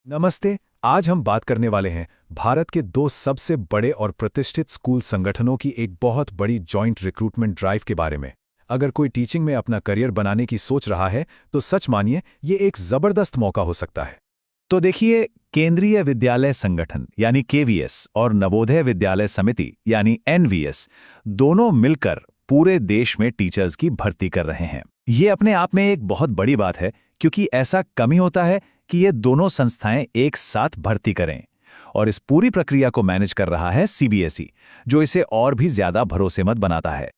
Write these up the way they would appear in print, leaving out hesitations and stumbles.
नमस्ते। आज हम बात करने वाले हैं भारत के दो सबसे बड़े और प्रतिष्ठित स्कूल संगठनों की एक बहुत बड़ी जॉइंट रिक्रूटमेंट ड्राइव के बारे में। अगर कोई टीचिंग में अपना करियर बनाने की सोच रहा है तो सच मानिए ये एक जबरदस्त मौका हो सकता है। तो देखिए, केंद्रीय विद्यालय संगठन यानी केवीएस और नवोदय विद्यालय समिति यानी एनवीएस दोनों मिलकर पूरे देश में टीचर्स की भर्ती कर रहे हैं। ये अपने आप में एक बहुत बड़ी बात है, क्योंकि ऐसा कम ही होता है कि ये दोनों संस्थाएं एक साथ भर्ती करें। और इस पूरी प्रक्रिया को मैनेज कर रहा है सीबीएसई, जो इसे और भी ज्यादा भरोसेमंद बनाता है।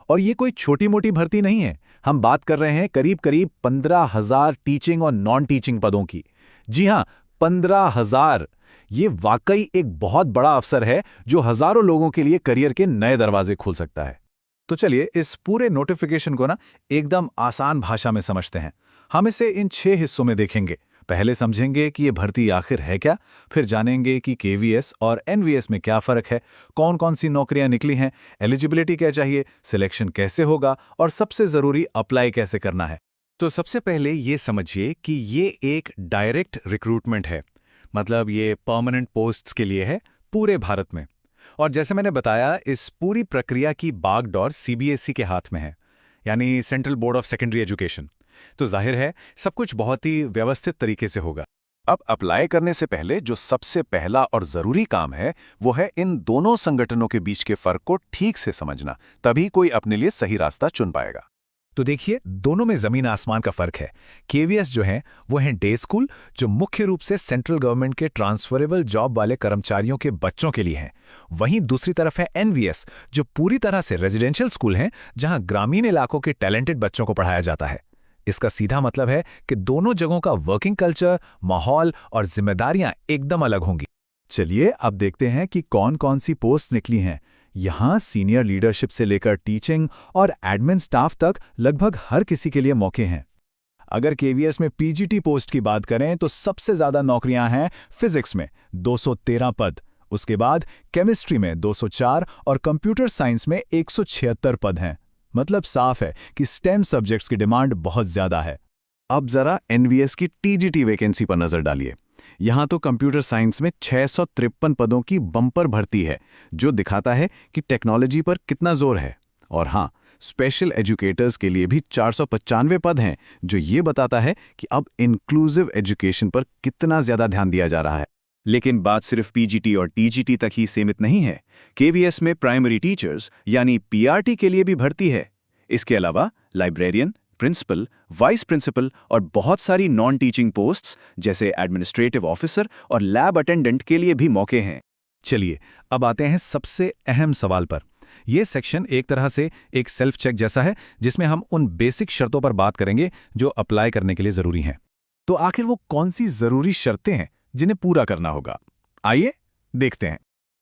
और ये कोई छोटी मोटी भर्ती नहीं है। हम बात कर रहे हैं करीब करीब 15,000 टीचिंग और नॉन टीचिंग पदों की। जी हां, 15,000। ये वाकई एक बहुत बड़ा अवसर है जो हजारों लोगों के लिए करियर के नए दरवाजे खोल सकता है। तो चलिए इस पूरे नोटिफिकेशन को एकदम आसान भाषा में समझते हैं। हम इसे इन 6 हिस्सों में देखेंगे। पहले समझेंगे कि ये भर्ती आखिर है क्या, फिर जानेंगे कि केवीएस और एनवीएस में क्या फ़र्क है, कौन कौन सी नौकरियां निकली हैं, एलिजिबिलिटी क्या चाहिए, सिलेक्शन कैसे होगा और सबसे ज़रूरी अप्लाई कैसे करना है। तो सबसे पहले ये समझिए कि ये एक डायरेक्ट रिक्रूटमेंट है। मतलब ये परमानेंट पोस्ट्स के लिए है पूरे भारत में। और जैसे मैंने बताया, इस पूरी प्रक्रिया की बागडोर सीबीएसई के हाथ में है, यानी central board of secondary education. तो जाहिर है सब कुछ बहुत ही व्यवस्थित तरीके से होगा। अब अप्लाई करने से पहले जो सबसे पहला और जरूरी काम है वो है इन दोनों संगठनों के बीच के फर्क को ठीक से समझना, तभी कोई अपने लिए सही रास्ता चुन पाएगा। तो देखिए, दोनों में जमीन आसमान का फर्क है। केवीएस जो है वो है डे स्कूल, जो मुख्य रूप से सेंट्रल गवर्नमेंट के ट्रांसफरेबल जॉब वाले कर्मचारियों के बच्चों के लिए है। वहीं दूसरी तरफ है एनवीएस, जो पूरी तरह से रेजिडेंशियल स्कूल हैं, जहां ग्रामीण इलाकों के टैलेंटेड बच्चों को पढ़ाया जाता है। इसका सीधा मतलब है कि दोनों जगहों का वर्किंग कल्चर, माहौल और जिम्मेदारियां एकदम अलग होंगी। चलिए अब देखते हैं कि कौन कौन सी पोस्ट निकली हैं। यहाँ सीनियर लीडरशिप से लेकर टीचिंग और एडमिन स्टाफ तक लगभग हर किसी के लिए मौके हैं। अगर केवीएस में पीजीटी पोस्ट की बात करें तो सबसे ज्यादा नौकरियां हैं फिजिक्स में 213 पद, उसके बाद केमिस्ट्री में 204 और कंप्यूटर साइंस में 176 पद हैं। मतलब साफ है कि स्टेम सब्जेक्ट्स की डिमांड बहुत ज्यादा है। अब जरा एनवीएस की टीजीटी वैकेंसी पर नजर डालिए। यहां तो कंप्यूटर साइंस में 653 पदों की बम्पर भर्ती है, जो दिखाता है कि टेक्नोलॉजी पर कितना जोर है। और हां, स्पेशल एजुकेटर्स के लिए भी 495 पद हैं, जो ये बताता है कि अब इंक्लूसिव एजुकेशन पर कितना ज्यादा ध्यान दिया जा रहा है। लेकिन बात सिर्फ पीजीटी और टीजीटी तक ही सीमित नहीं है। केवीएस में प्राइमरी टीचर्स यानी पीआरटी के लिए भी भर्ती है। इसके अलावा लाइब्रेरियन, प्रिंसिपल, वाइस प्रिंसिपल और बहुत सारी नॉन टीचिंग पोस्ट्स जैसे एडमिनिस्ट्रेटिव ऑफिसर और लैब अटेंडेंट के लिए भी मौके हैं। चलिए अब आते हैं सबसे अहम सवाल पर। यह सेक्शन एक तरह से एक सेल्फ चेक जैसा है, जिसमें हम उन बेसिक शर्तों पर बात करेंगे जो अप्लाई करने के लिए जरूरी हैं। तो आखिर वो कौन सी जरूरी शर्तें हैं जिन्हें पूरा करना होगा? आइए देखते हैं।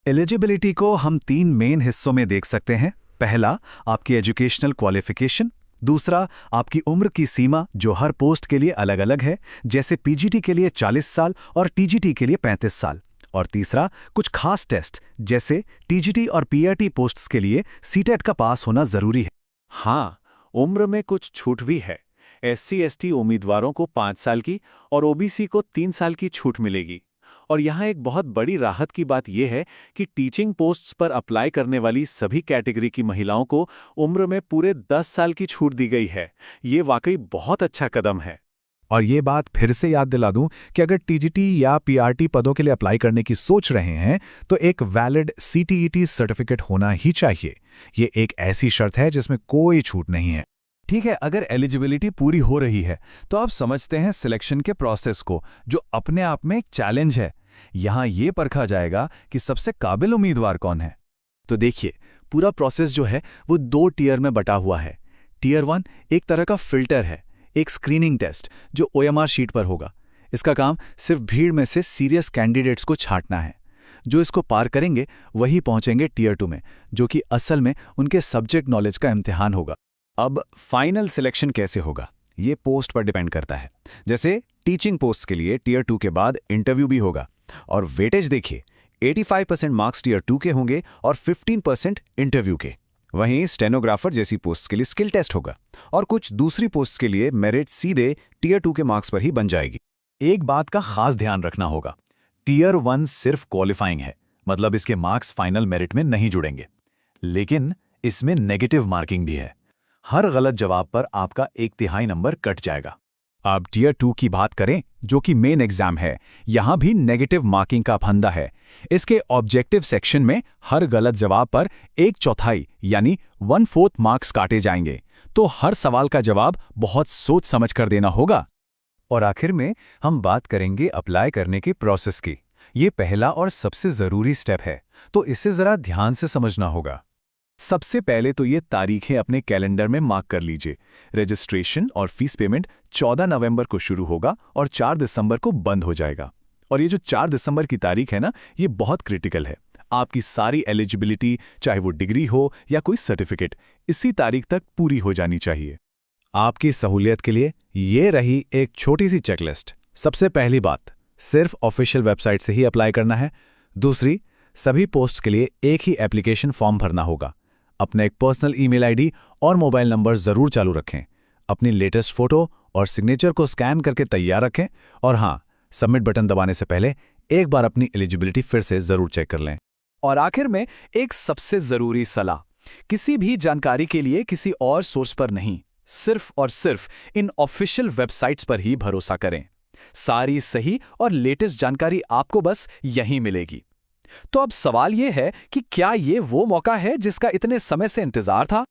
एलिजिबिलिटी को हम 3 मेन हिस्सों में देख सकते हैं। पहला, आपकी एजुकेशनल क्वालिफिकेशन। दूसरा, आपकी उम्र की सीमा, जो हर पोस्ट के लिए अलग अलग है, जैसे पीजीटी के लिए 40 साल और टीजीटी के लिए 35 साल। और तीसरा, कुछ खास टेस्ट, जैसे टीजीटी और पीआरटी पोस्ट्स के लिए सीटेट का पास होना जरूरी है। हाँ, उम्र में कुछ छूट भी है। एससी/एसटी उम्मीदवारों को 5 साल की और ओबीसी को 3 साल की छूट मिलेगी। और यहाँ एक बहुत बड़ी राहत की बात यह है कि टीचिंग पोस्ट्स पर अप्लाई करने वाली सभी कैटेगरी की महिलाओं को उम्र में पूरे 10 साल की छूट दी गई है। ये वाकई बहुत अच्छा कदम है। और ये बात फिर से याद दिला दूं कि अगर टीजीटी या पीआरटी पदों के लिए अप्लाई करने की सोच रहे हैं तो एक वैलिड सीटीईटी सर्टिफिकेट होना ही चाहिए। ये एक ऐसी शर्त है जिसमें कोई छूट नहीं है। ठीक है, अगर एलिजिबिलिटी पूरी हो रही है तो अब समझते हैं सिलेक्शन के प्रोसेस को, जो अपने आप में एक चैलेंज है। यहां यह परखा जाएगा कि सबसे काबिल उम्मीदवार कौन है। तो देखिए, पूरा प्रोसेस जो है वो 2 टियर में बटा हुआ है। टियर 1 एक तरह का फिल्टर है, एक स्क्रीनिंग टेस्ट जो ओएमआर शीट पर होगा। इसका काम सिर्फ भीड़ में से सीरियस कैंडिडेट्स को छांटना है। जो इसको पार करेंगे वही पहुंचेंगे टियर 2 में, जो कि असल में उनके सब्जेक्ट नॉलेज का इम्तिहान होगा। अब फाइनल सिलेक्शन कैसे होगा, ये पोस्ट पर डिपेंड करता है। जैसे टीचिंग पोस्ट के लिए टियर 2 के बाद इंटरव्यू भी होगा। और वेटेज देखिए, 85% मार्क्स टियर 2 के होंगे और 15% इंटरव्यू के। वहीं स्टेनोग्राफर जैसी पोस्ट के लिए स्किल टेस्ट होगा और कुछ दूसरी पोस्ट के लिए मेरिट सीधे टियर 2 के मार्क्स पर ही बन जाएगी। एक बात का खास ध्यान रखना होगा, टीयर 1 सिर्फ क्वालिफाइंग है, मतलब इसके मार्क्स फाइनल मेरिट में नहीं जुड़ेंगे। लेकिन इसमें नेगेटिव मार्किंग भी है। हर गलत जवाब पर आपका 1/3 नंबर कट जाएगा। अब टीयर 2 की बात करें, जो कि मेन एग्जाम है, यहां भी नेगेटिव मार्किंग का फंदा है। इसके ऑब्जेक्टिव सेक्शन में हर गलत जवाब पर 1/4 यानी 1/4 मार्क्स काटे जाएंगे, तो हर सवाल का जवाब बहुत सोच समझ कर देना होगा। और आखिर में हम बात करेंगे अप्लाई करने की प्रोसेस की। ये पहला और सबसे ज़रूरी स्टेप है, तो इसे ज़रा ध्यान से समझना होगा। सबसे पहले तो ये तारीखें अपने कैलेंडर में मार्क कर लीजिए। रजिस्ट्रेशन और फीस पेमेंट 14 नवंबर को शुरू होगा और 4 दिसंबर को बंद हो जाएगा। और ये जो 4 दिसंबर की तारीख है ना, ये बहुत क्रिटिकल है। आपकी सारी एलिजिबिलिटी, चाहे वो डिग्री हो या कोई सर्टिफिकेट, इसी तारीख तक पूरी हो जानी चाहिए। आपकी सहूलियत के लिए ये रही एक छोटी सी चेकलिस्ट। सबसे पहली बात, सिर्फ ऑफिशियल वेबसाइट से ही अप्लाई करना है। दूसरी, सभी पोस्ट के लिए एक ही एप्लीकेशन फॉर्म भरना होगा। अपना एक पर्सनल ईमेल आईडी और मोबाइल नंबर ज़रूर चालू रखें। अपनी लेटेस्ट फोटो और सिग्नेचर को स्कैन करके तैयार रखें। और हाँ, सबमिट बटन दबाने से पहले एक बार अपनी एलिजिबिलिटी फिर से ज़रूर चेक कर लें। और आखिर में एक सबसे ज़रूरी सलाह, किसी भी जानकारी के लिए किसी और सोर्स पर नहीं, सिर्फ और सिर्फ इन ऑफिशियल वेबसाइट्स पर ही भरोसा करें। सारी सही और लेटेस्ट जानकारी आपको बस यहीं मिलेगी। तो अब सवाल यह है कि क्या ये वो मौका है जिसका इतने समय से इंतजार था?